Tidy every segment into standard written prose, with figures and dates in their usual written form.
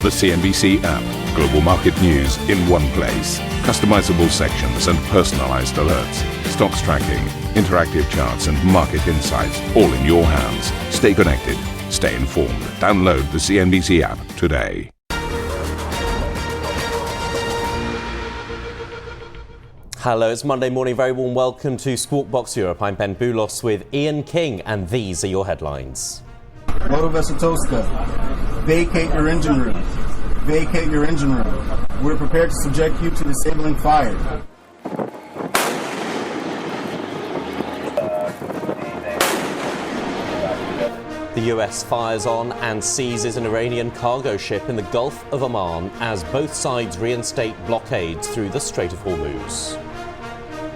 The CNBC app. Global market news in one place. Customizable sections and personalized alerts. Stocks tracking, interactive charts and market insights all in your hands. Stay connected. Stay informed. Download the CNBC app today. Hello, it's Monday morning. Very warm welcome to Squawk Box Europe. I'm Ben Boulos with Ian King, and these are your headlines. Vacate your engine room. Vacate your engine room. We're prepared to subject you to disabling fire. The U.S. fires on and seizes an Iranian cargo ship in the Gulf of Oman as both sides reinstate blockades through the Strait of Hormuz.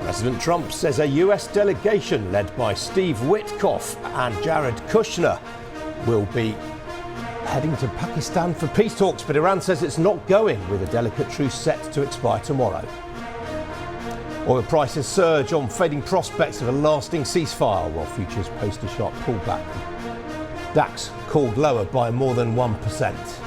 President Trump says a U.S. delegation led by Steve Witkoff and Jared Kushner will be heading to Pakistan for peace talks, but Iran says it's not going, with a delicate truce set to expire tomorrow. Oil prices surge on fading prospects of a lasting ceasefire, while futures post a sharp pullback. DAX called lower by more than 1%.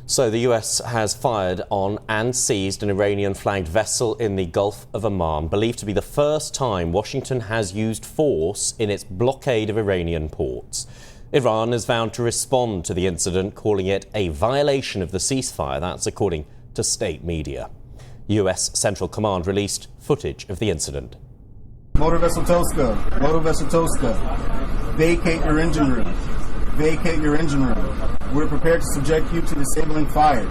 So the US has fired on and seized an Iranian-flagged vessel in the Gulf of Oman, believed to be the first time Washington has used force in its blockade of Iranian ports. Iran has vowed to respond to the incident, calling it a violation of the ceasefire. That's according to state media. US Central Command released footage of the incident. Motor Vessel Toska. Vacate your engine room. Vacate your engine room. We're prepared to subject you to disabling fire.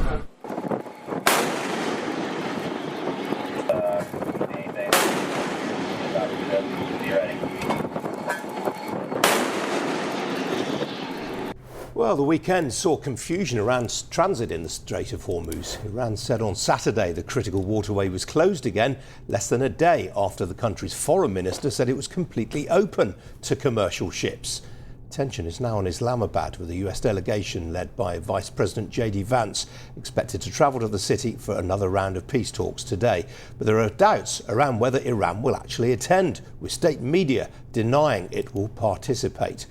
Well, the weekend saw confusion around transit in the Strait of Hormuz. Iran said on Saturday the critical waterway was closed again, less than a day after the country's foreign minister said it was completely open to commercial ships. Tension is now in Islamabad, with a US delegation led by Vice President J.D. Vance expected to travel to the city for another round of peace talks today. But there are doubts around whether Iran will actually attend, with state media denying it will participate.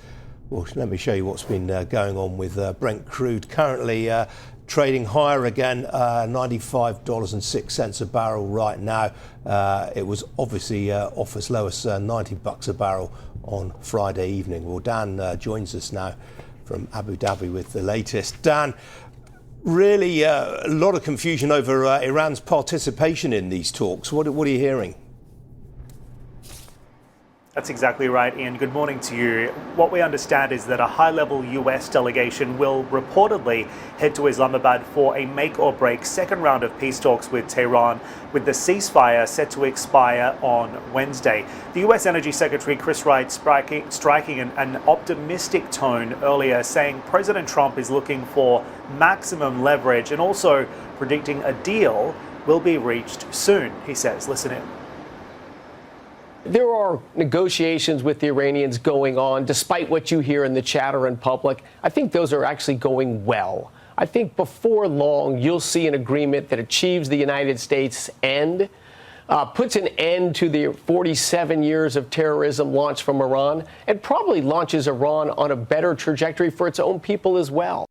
Well, let me show you what's been going on with Brent Crude, currently trading higher again, $95.06 a barrel right now. It was obviously off as low as $90 a barrel on Friday evening. Well, Dan joins us now from Abu Dhabi with the latest. Dan, really a lot of confusion over Iran's participation in these talks. What are you hearing? That's exactly right, Ian. Good morning to you. What we understand is that a high-level US delegation will reportedly head to Islamabad for a make-or-break second round of peace talks with Tehran, with the ceasefire set to expire on Wednesday. The US Energy Secretary Chris Wright striking an optimistic tone earlier, saying President Trump is looking for maximum leverage and also predicting a deal will be reached soon, he says. Listen in. There are negotiations with the Iranians going on, despite what you hear in the chatter in public. I think those are actually going well. I think before long, you'll see an agreement that achieves the United States' end, puts an end to the 47 years of terrorism launched from Iran, and probably launches Iran on a better trajectory for its own people as well.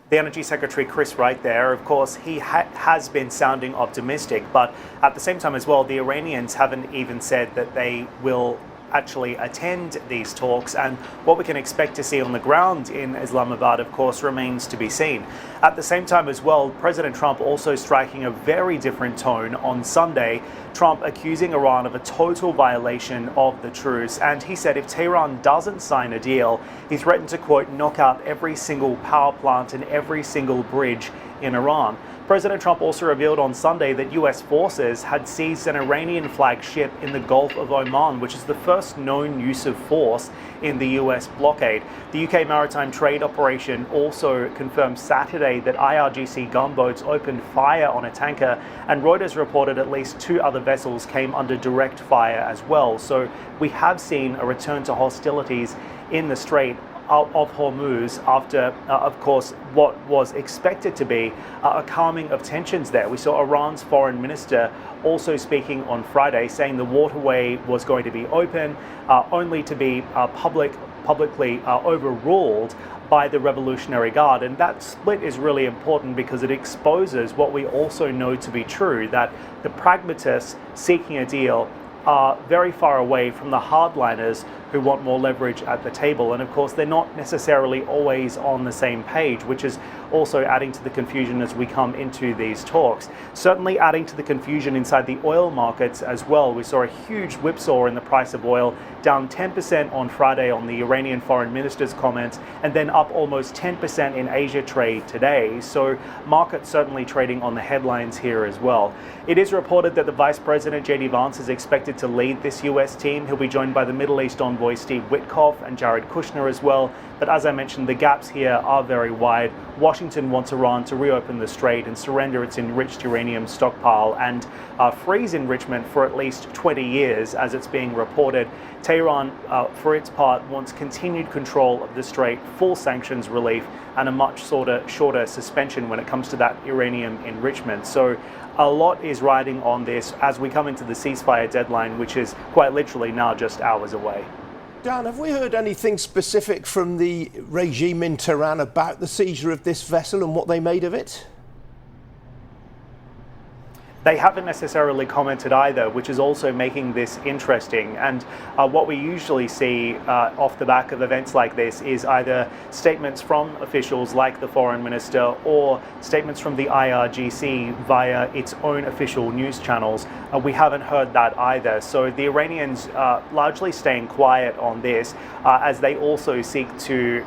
The Energy Secretary Chris Wright there, of course, he has been sounding optimistic, but at the same time as well, the Iranians haven't even said that they will actually attend these talks, and what we can expect to see on the ground in Islamabad, of course, remains to be seen. At the same time as well, President Trump also striking a very different tone on Sunday, Trump accusing Iran of a total violation of the truce, and he said if Tehran doesn't sign a deal, he threatened to, quote, knock out every single power plant and every single bridge in Iran. President Trump also revealed on Sunday that US forces had seized an Iranian-flagged ship in the Gulf of Oman, which is the first known use of force in the US blockade. The UK maritime trade operation also confirmed Saturday that IRGC gunboats opened fire on a tanker, and Reuters reported at least 2 other vessels came under direct fire as well. So we have seen a return to hostilities in the Strait of Hormuz after, of course, what was expected to be a calming of tensions there. We saw Iran's foreign minister also speaking on Friday, saying the waterway was going to be open, only to be publicly overruled by the Revolutionary Guard. And that split is really important because it exposes what we also know to be true, that the pragmatists seeking a deal are very far away from the hardliners who want more leverage at the table. And of course, they're not necessarily always on the same page, which is also adding to the confusion as we come into these talks. Certainly adding to the confusion inside the oil markets as well. We saw a huge whipsaw in the price of oil, down 10% on Friday on the Iranian foreign minister's comments, and then up almost 10% in Asia trade today. So markets certainly trading on the headlines here as well. It is reported that the Vice President, J.D. Vance, is expected to lead this U.S. team. He'll be joined by the Middle East envoy Steve Witkoff and Jared Kushner as well. But as I mentioned, the gaps here are very wide. Washington wants Iran to reopen the strait and surrender its enriched uranium stockpile and freeze enrichment for at least 20 years, as it's being reported. Tehran, for its part, wants continued control of the strait, full sanctions relief, and a much shorter suspension when it comes to that uranium enrichment. So a lot is riding on this as we come into the ceasefire deadline, which is quite literally now just hours away. Dan, have we heard anything specific from the regime in Tehran about the seizure of this vessel and what they made of it? They haven't necessarily commented either, which is also making this interesting. And what we usually see off the back of events like this is either statements from officials like the foreign minister or statements from the IRGC via its own official news channels. We haven't heard that either. So the Iranians largely staying quiet on this as they also seek to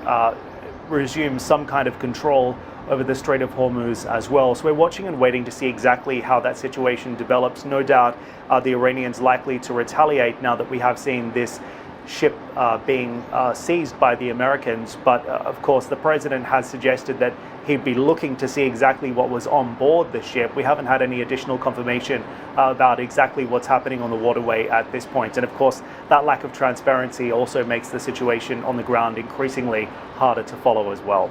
resume some kind of control over the Strait of Hormuz as well. So we're watching and waiting to see exactly how that situation develops. No doubt the Iranians likely to retaliate now that we have seen this ship being seized by the Americans. But of course, the president has suggested that he'd be looking to see exactly what was on board the ship. We haven't had any additional confirmation about exactly what's happening on the waterway at this point. And of course, that lack of transparency also makes the situation on the ground increasingly harder to follow as well.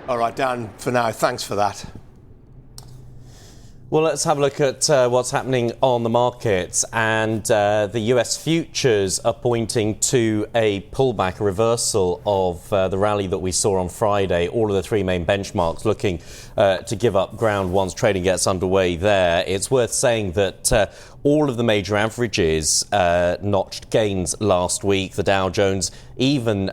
All right, Dan, for now, thanks for that. Well, let's have a look at what's happening on the markets. And the US futures are pointing to a pullback, a reversal of the rally that we saw on Friday. All of the three main benchmarks looking to give up ground once trading gets underway there. It's worth saying that all of the major averages notched gains last week. The Dow Jones, even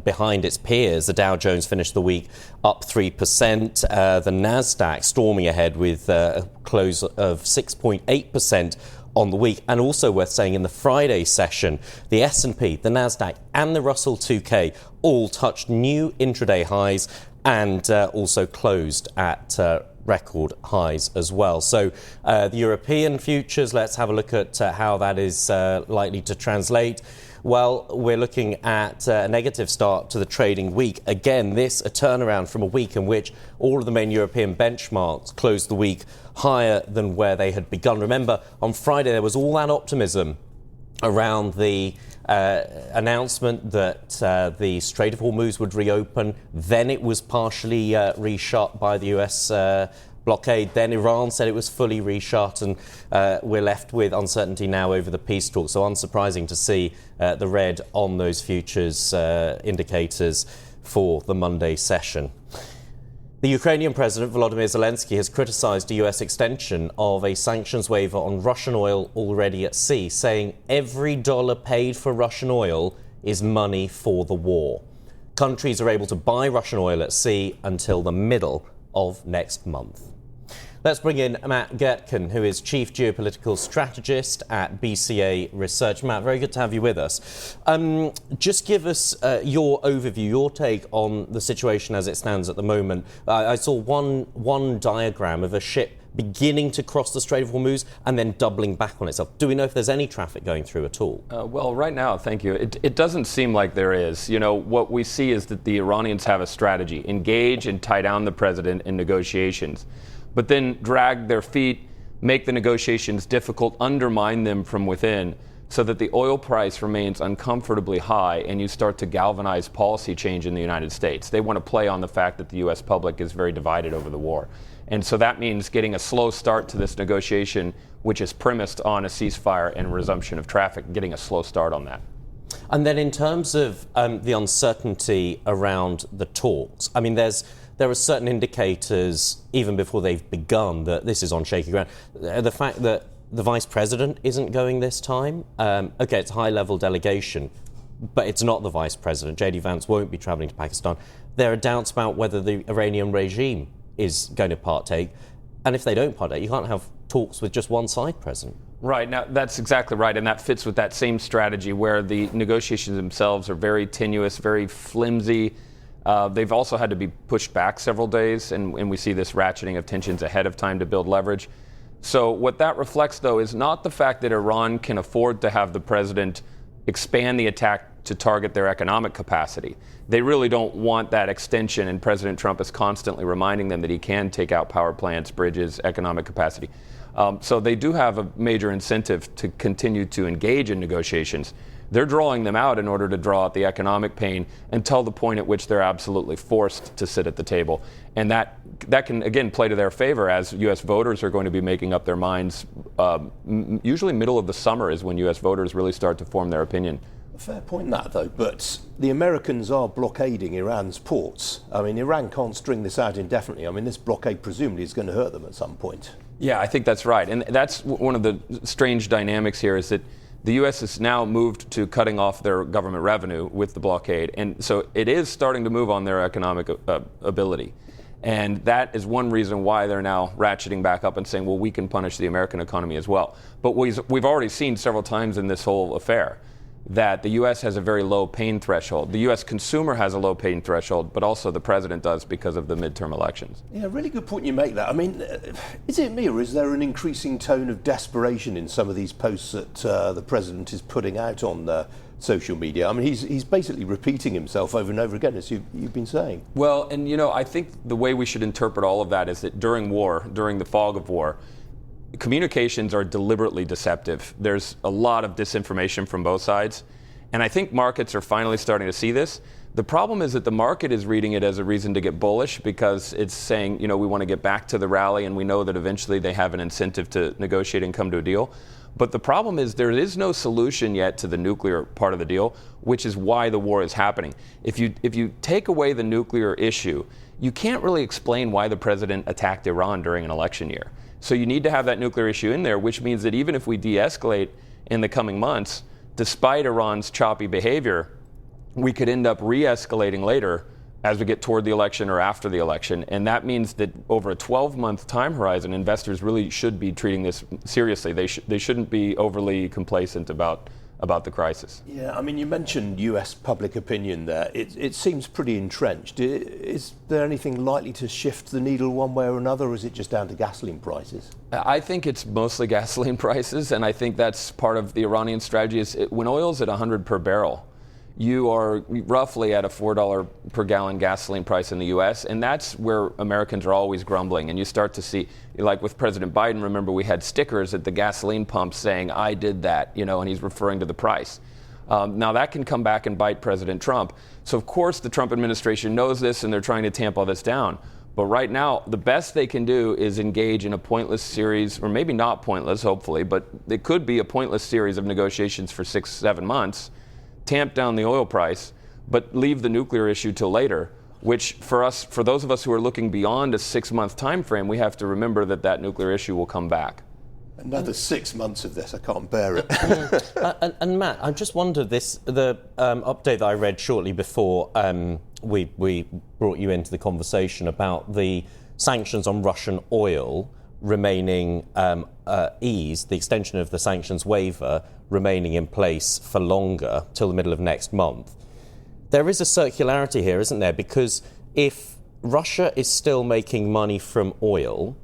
behind its peers, the Dow Jones finished the week up 3%. The Nasdaq storming ahead with a close of 6.8% on the week. And also worth saying, in the Friday session, the S&P, the Nasdaq and the Russell 2K all touched new intraday highs and also closed at record highs as well. So the European futures, let's have a look at how that is likely to translate. Well, we're looking at a negative start to the trading week. Again, this a turnaround from a week in which all of the main European benchmarks closed the week higher than where they had begun. Remember, on Friday there was all that optimism around the announcement that the Strait of Hormuz would reopen. Then it was partially reshut by the U.S. blockade. Then Iran said it was fully reshut, and we're left with uncertainty now over the peace talks. So unsurprising to see the red on those futures indicators for the Monday session. The Ukrainian President Volodymyr Zelensky has criticised a US extension of a sanctions waiver on Russian oil already at sea, saying every dollar paid for Russian oil is money for the war. Countries are able to buy Russian oil at sea until the middle of next month. Let's bring in Matt Gertken, who is Chief Geopolitical Strategist at BCA Research. Matt, very good to have you with us. Just give us your overview, your take on the situation as it stands at the moment. I saw one diagram of a ship beginning to cross the Strait of Hormuz and then doubling back on itself. Do we know if there's any traffic going through at all? Well, right now, thank you. It doesn't seem like there is. You know, what we see is that the Iranians have a strategy: engage and tie down the president in negotiations, but then drag their feet, make the negotiations difficult, undermine them from within, so that the oil price remains uncomfortably high and you start to galvanize policy change in the United States. They want to play on the fact that the U.S. public is very divided over the war. And so that means getting a slow start to this negotiation, which is premised on a ceasefire and resumption of traffic, getting a slow start on that. And then in terms of the uncertainty around the talks, I mean, there are certain indicators, even before they've begun, that this is on shaky ground. The fact that the vice president isn't going this time, okay, it's a high-level delegation, but it's not the vice president. J.D. Vance won't be travelling to Pakistan. There are doubts about whether the Iranian regime is going to partake. And if they don't partake, you can't have talks with just one side present. Right. Now, that's exactly right. And that fits with that same strategy where the negotiations themselves are very tenuous, very flimsy. They've also had to be pushed back several days, and we see this ratcheting of tensions ahead of time to build leverage. So what that reflects, though, is not the fact that Iran can afford to have the president expand the attack to target their economic capacity. They really don't want that extension, and President Trump is constantly reminding them that he can take out power plants, bridges, economic capacity. So they do have a major incentive to continue to engage in negotiations. They're drawing them out in order to draw out the economic pain until the point at which they're absolutely forced to sit at the table. And that can, again, play to their favor as U.S. voters are going to be making up their minds. Usually middle of the summer is when U.S. voters really start to form their opinion. Fair point that, though, but the Americans are blockading Iran's ports. I mean, Iran can't string this out indefinitely. I mean, this blockade presumably is going to hurt them at some point. Yeah, I think that's right. And that's one of the strange dynamics here is that the U.S. has now moved to cutting off their government revenue with the blockade. And so it is starting to move on their economic ability. And that is one reason why they're now ratcheting back up and saying, well, we can punish the American economy as well. But we've already seen several times in this whole affair that the U.S. has a very low pain threshold. The U.S. consumer has a low pain threshold, but also the president does because of the midterm elections. Yeah, really good point you make that. I mean, is it me or is there an increasing tone of desperation in some of these posts that the president is putting out on social media? I mean, he's basically repeating himself over and over again, as you've been saying. Well, and I think the way we should interpret all of that is that during the fog of war, communications are deliberately deceptive. There's a lot of disinformation from both sides. And I think markets are finally starting to see this. The problem is that the market is reading it as a reason to get bullish because it's saying, we want to get back to the rally and we know that eventually they have an incentive to negotiate and come to a deal. But the problem is there is no solution yet to the nuclear part of the deal, which is why the war is happening. If you take away the nuclear issue, you can't really explain why the president attacked Iran during an election year. So you need to have that nuclear issue in there, which means that even if we de-escalate in the coming months, despite Iran's choppy behavior, we could end up re-escalating later as we get toward the election or after the election. And that means that over a 12-month time horizon, investors really should be treating this seriously. They shouldn't be overly complacent about the crisis. Yeah, I mean, you mentioned U.S. public opinion there. It seems pretty entrenched. Is there anything likely to shift the needle one way or another, or is it just down to gasoline prices? I think it's mostly gasoline prices, and I think that's part of the Iranian strategy. When oil's at $100 per barrel, you are roughly at a $4 per gallon gasoline price in the U.S., and that's where Americans are always grumbling. And you start to see, like with President Biden, remember we had stickers at the gasoline pumps saying, I did that, and he's referring to the price. Now that can come back and bite President Trump. So of course the Trump administration knows this and they're trying to tamp all this down. But right now, the best they can do is engage in a pointless series, or maybe not pointless, hopefully, but it could be a pointless series of negotiations for 6-7 months, tamp down the oil price, but leave the nuclear issue till later, which for those of us who are looking beyond a 6-month time frame, we have to remember that nuclear issue will come back. Another 6 months of this, I can't bear it. And Matt, I just wondered the update that I read shortly before we brought you into the conversation about the sanctions on Russian oil remaining eased, the extension of the sanctions waiver remaining in place for longer till the middle of next month. There is a circularity here, isn't there? Because if Russia is still making money from oil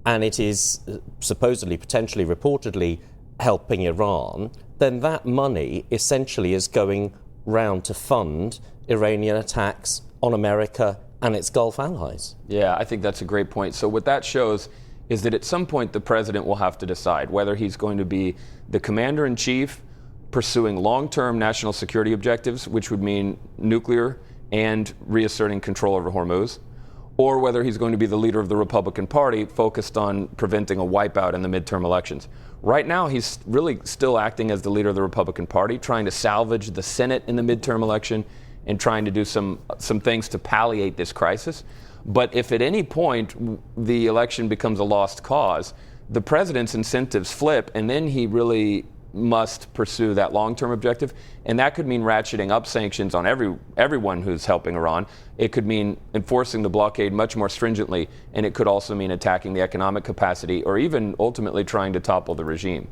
and it is supposedly, potentially, reportedly helping Iran, then that money essentially is going round to fund Iranian attacks on America and its Gulf allies. Yeah, I think that's a great point. So what that shows is that at some point the president will have to decide whether he's going to be the commander-in-chief pursuing long-term national security objectives, which would mean nuclear and reasserting control over Hormuz, or whether he's going to be the leader of the Republican Party focused on preventing a wipeout in the midterm elections. Right now, he's really still acting as the leader of the Republican Party, trying to salvage the Senate in the midterm election and trying to do some things to palliate this crisis. But if at any point the election becomes a lost cause, the president's incentives flip, and then he really must pursue that long-term objective, and that could mean ratcheting up sanctions on everyone who's helping Iran. It could mean enforcing the blockade much more stringently, and it could also mean attacking the economic capacity or even ultimately trying to topple the regime.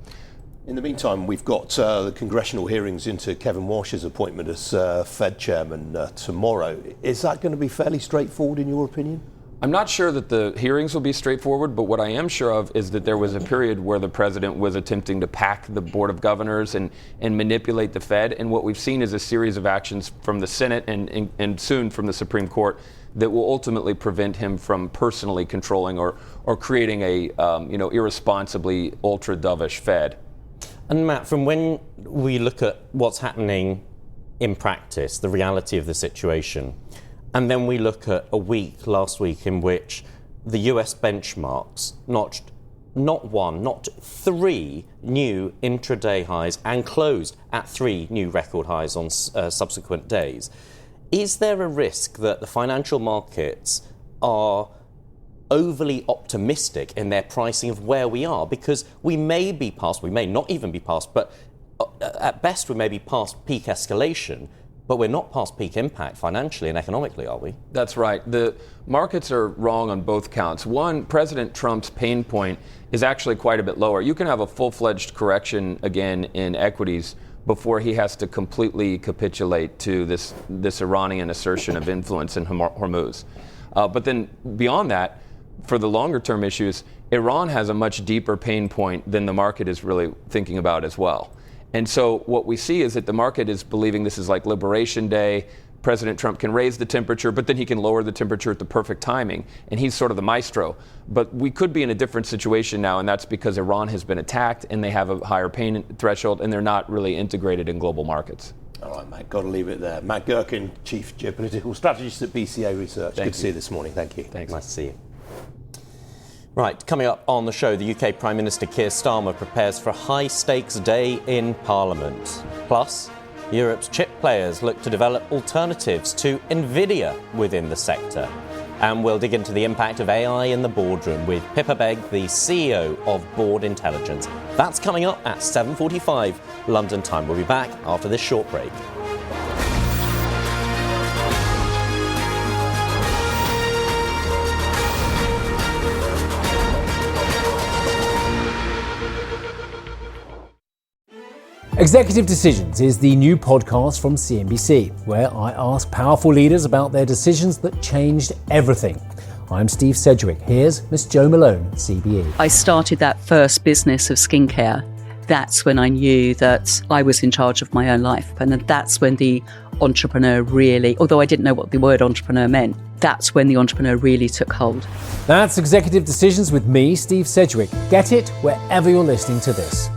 In the meantime, we've got the congressional hearings into Kevin Walsh's appointment as Fed chairman tomorrow. Is that going to be fairly straightforward in your opinion? I'm not sure that the hearings will be straightforward, but what I am sure of is that there was a period where the president was attempting to pack the Board of Governors and manipulate the Fed. And what we've seen is a series of actions from the Senate and soon from the Supreme Court that will ultimately prevent him from personally controlling or creating a irresponsibly ultra-dovish Fed. And Matt, from when we look at what's happening in practice, the reality of the situation, and then we look at last week, in which the US benchmarks notched not one, not three new intraday highs and closed at three new record highs on subsequent days. Is there a risk that the financial markets are overly optimistic in their pricing of where we are? Because we may not even be past, but at best we may be past peak escalation. But we're not past peak impact financially and economically, are we? That's right. The markets are wrong on both counts. One, President Trump's pain point is actually quite a bit lower. You can have a full-fledged correction again in equities before he has to completely capitulate to this Iranian assertion of influence in Hormuz. But then beyond that, for the longer-term issues, Iran has a much deeper pain point than the market is really thinking about as well. And so what we see is that the market is believing this is like Liberation Day. President Trump can raise the temperature, but then he can lower the temperature at the perfect timing. And he's sort of the maestro. But we could be in a different situation now, and that's because Iran has been attacked and they have a higher pain threshold, and they're not really integrated in global markets. All right, Matt, got to leave it there. Matt Gerken, Chief Geopolitical Strategist at BCA Research. Good to see you this morning. Thank you. Thanks. Nice to see you. Right, coming up on the show, the UK Prime Minister Keir Starmer prepares for a high-stakes day in Parliament. Plus, Europe's chip players look to develop alternatives to Nvidia within the sector. And we'll dig into the impact of AI in the boardroom with Pippa Begg, the CEO of Board Intelligence. That's coming up at 7:45 London time. We'll be back after this short break. Executive Decisions is the new podcast from CNBC, where I ask powerful leaders about their decisions that changed everything. I'm Steve Sedgwick. Here's Miss Jo Malone, CBE. I started that first business of skincare. That's when I knew that I was in charge of my own life. And that's when the entrepreneur really, although I didn't know what the word entrepreneur meant, that's when the entrepreneur really took hold. That's Executive Decisions with me, Steve Sedgwick. Get it wherever you're listening to this.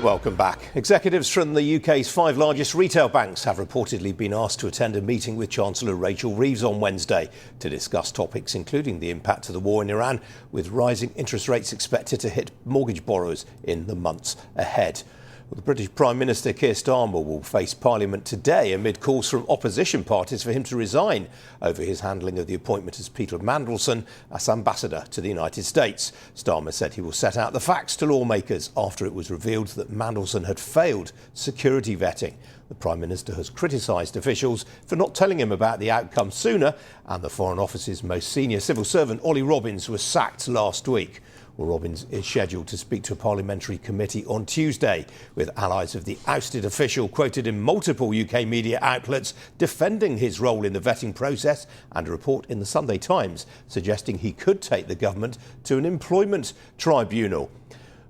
Welcome back. Executives from the UK's 5 largest retail banks have reportedly been asked to attend a meeting with Chancellor Rachel Reeves on Wednesday to discuss topics including the impact of the war in Iran, with rising interest rates expected to hit mortgage borrowers in the months ahead. The British Prime Minister Keir Starmer will face Parliament today amid calls from opposition parties for him to resign over his handling of the appointment as Peter Mandelson as ambassador to the United States. Starmer said he will set out the facts to lawmakers after it was revealed that Mandelson had failed security vetting. The Prime Minister has criticised officials for not telling him about the outcome sooner, and the Foreign Office's most senior civil servant, Ollie Robbins, was sacked last week. Well, Robbins is scheduled to speak to a parliamentary committee on Tuesday, with allies of the ousted official quoted in multiple UK media outlets defending his role in the vetting process, and a report in the Sunday Times suggesting he could take the government to an employment tribunal.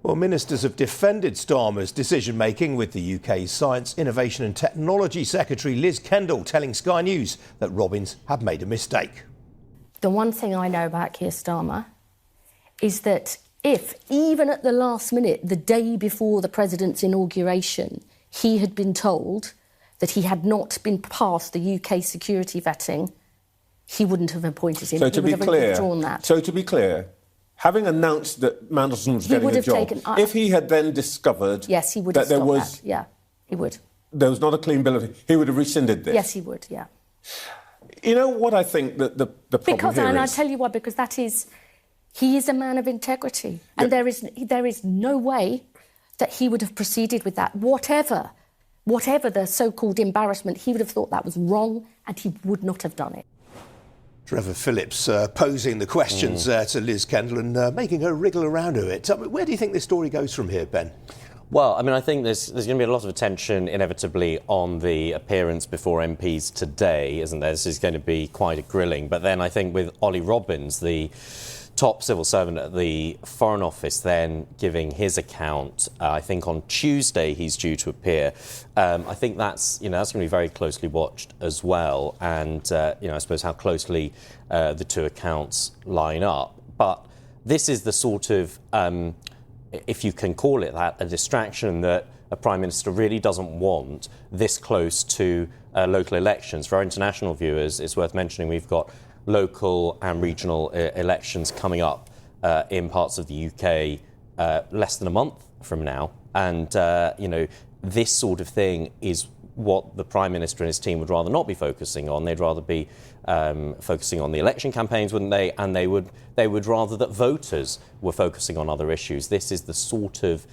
Well, ministers have defended Starmer's decision-making, with the UK's Science, Innovation and Technology Secretary Liz Kendall telling Sky News that Robbins had made a mistake. The one thing I know about Keir Starmer is that if, even at the last minute, the day before the president's inauguration, he had been told that he had not been past the UK security vetting, he wouldn't have appointed him. So to be clear, withdrawn that. So to be clear, having announced that Mandelson was getting a job, if he had then discovered yes, he would that have that. Yeah, he would. There was not a clean bill of... He would have rescinded this. Yes, he would, yeah. You know what I think that the problem here is? And I'll tell you why, because he is a man of integrity. And there is no way that he would have proceeded with that. Whatever the so-called embarrassment, he would have thought that was wrong and he would not have done it. Trevor Phillips posing the questions to Liz Kendall and making her wriggle around a bit. Where do you think this story goes from here, Ben? Well, I mean, I think there's going to be a lot of attention, inevitably, on the appearance before MPs today, isn't there? This is going to be quite a grilling. But then I think with Ollie Robbins, the top civil servant at the Foreign Office, then giving his account, I think on Tuesday he's due to appear. I think that's going to be very closely watched as well. And, I suppose how closely the two accounts line up. But this is the sort of... if you can call it that, a distraction that a Prime Minister really doesn't want this close to local elections. For our international viewers, it's worth mentioning we've got local and regional elections coming up in parts of the UK less than a month from now. And, this sort of thing is what the Prime Minister and his team would rather not be focusing on. They'd rather be focusing on the election campaigns, wouldn't they? And they would rather that voters were focusing on other issues. This is the sort of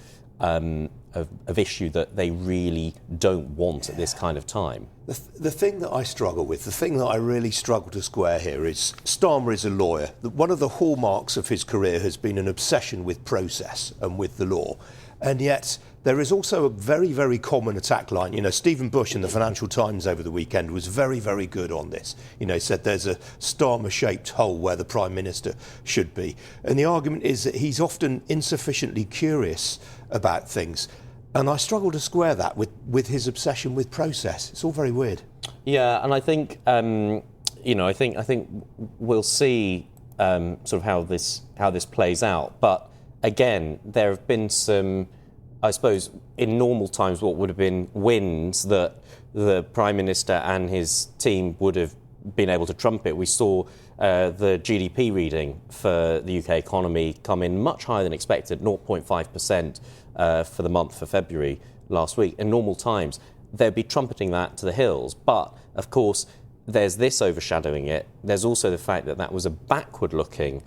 issue that they really don't want at this kind of time. The thing that I struggle with, the thing that I really struggle to square here is Starmer is a lawyer. One of the hallmarks of his career has been an obsession with process and with the law. And yet there is also a very, very common attack line. Stephen Bush in the Financial Times over the weekend was very, very good on this. Said there's a Starmer-shaped hole where the Prime Minister should be. And the argument is that he's often insufficiently curious about things. And I struggle to square that with his obsession with process. It's all very weird. Yeah, and I think, I think we'll see sort of how this plays out. But again, there have been some, I suppose, in normal times, what would have been wins that the Prime Minister and his team would have been able to trumpet. We saw the GDP reading for the UK economy come in much higher than expected, 0.5% for the month for February last week. In normal times, they'd be trumpeting that to the hills. But, of course, there's this overshadowing it. There's also the fact that was a backward-looking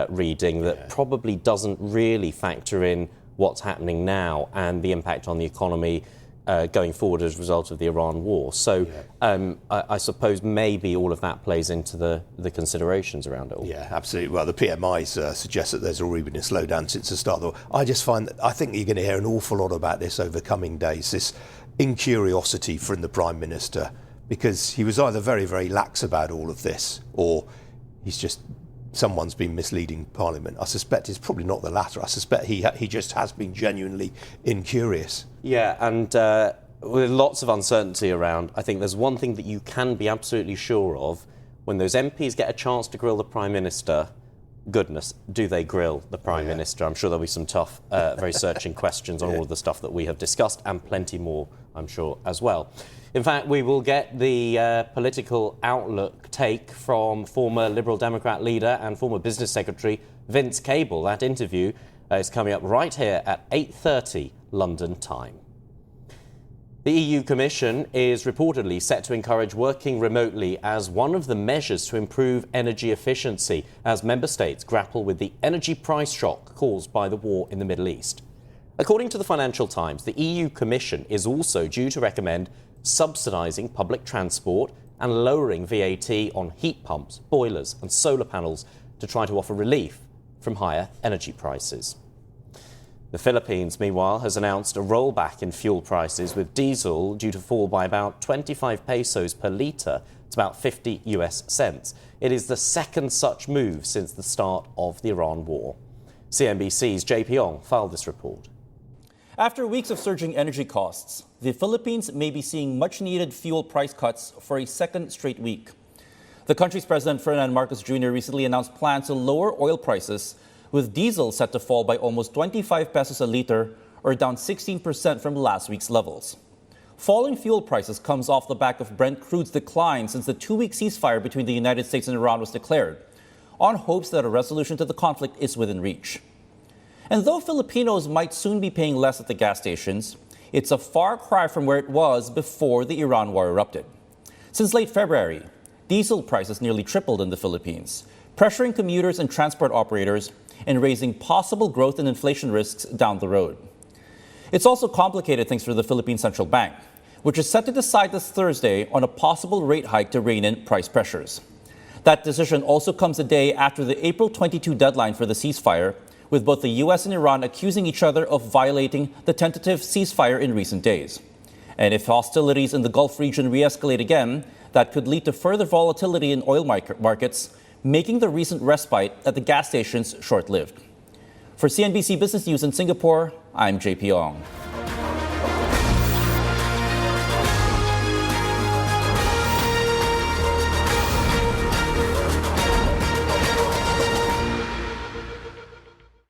reading that probably doesn't really factor in what's happening now and the impact on the economy going forward as a result of the Iran war. So I suppose maybe all of that plays into the considerations around it all. Yeah, absolutely. Well, the PMIs suggest that there's already been a slowdown since the start of the war. I just find that I think you're going to hear an awful lot about this over coming days, this incuriosity from the Prime Minister, because he was either very, very lax about all of this or someone's been misleading Parliament. I suspect it's probably not the latter. I suspect he just has been genuinely incurious. Yeah, and with lots of uncertainty around, I think there's one thing that you can be absolutely sure of. When those MPs get a chance to grill the Prime Minister, goodness, do they grill the Prime Minister? I'm sure there'll be some tough, very searching questions on all of the stuff that we have discussed, and plenty more, I'm sure, as well. In fact, we will get the political outlook take from former Liberal Democrat leader and former Business Secretary Vince Cable. That interview is coming up right here at 8:30 London time. The EU Commission is reportedly set to encourage working remotely as one of the measures to improve energy efficiency as member states grapple with the energy price shock caused by the war in the Middle East. According to the Financial Times, the EU Commission is also due to recommend subsidising public transport and lowering VAT on heat pumps, boilers and solar panels to try to offer relief from higher energy prices. The Philippines, meanwhile, has announced a rollback in fuel prices, with diesel due to fall by about 25 pesos per litre. It's about 50 US cents. It is the second such move since the start of the Iran war. CNBC's JP Ong filed this report. After weeks of surging energy costs, the Philippines may be seeing much-needed fuel price cuts for a second straight week. The country's President Ferdinand Marcos Jr. recently announced plans to lower oil prices, with diesel set to fall by almost 25 pesos a liter, or down 16% from last week's levels. Falling fuel prices comes off the back of Brent crude's decline since the two-week ceasefire between the United States and Iran was declared, on hopes that a resolution to the conflict is within reach. And though Filipinos might soon be paying less at the gas stations, it's a far cry from where it was before the Iran war erupted. Since late February, diesel prices nearly tripled in the Philippines, pressuring commuters and transport operators and raising possible growth and inflation risks down the road. It's also complicated things for the Philippine Central Bank, which is set to decide this Thursday on a possible rate hike to rein in price pressures. That decision also comes a day after the April 22 deadline for the ceasefire, with both the U.S. and Iran accusing each other of violating the tentative ceasefire in recent days. And if hostilities in the Gulf region re-escalate again, that could lead to further volatility in oil markets, making the recent respite at the gas stations short-lived. For CNBC Business News in Singapore, I'm JP Ong.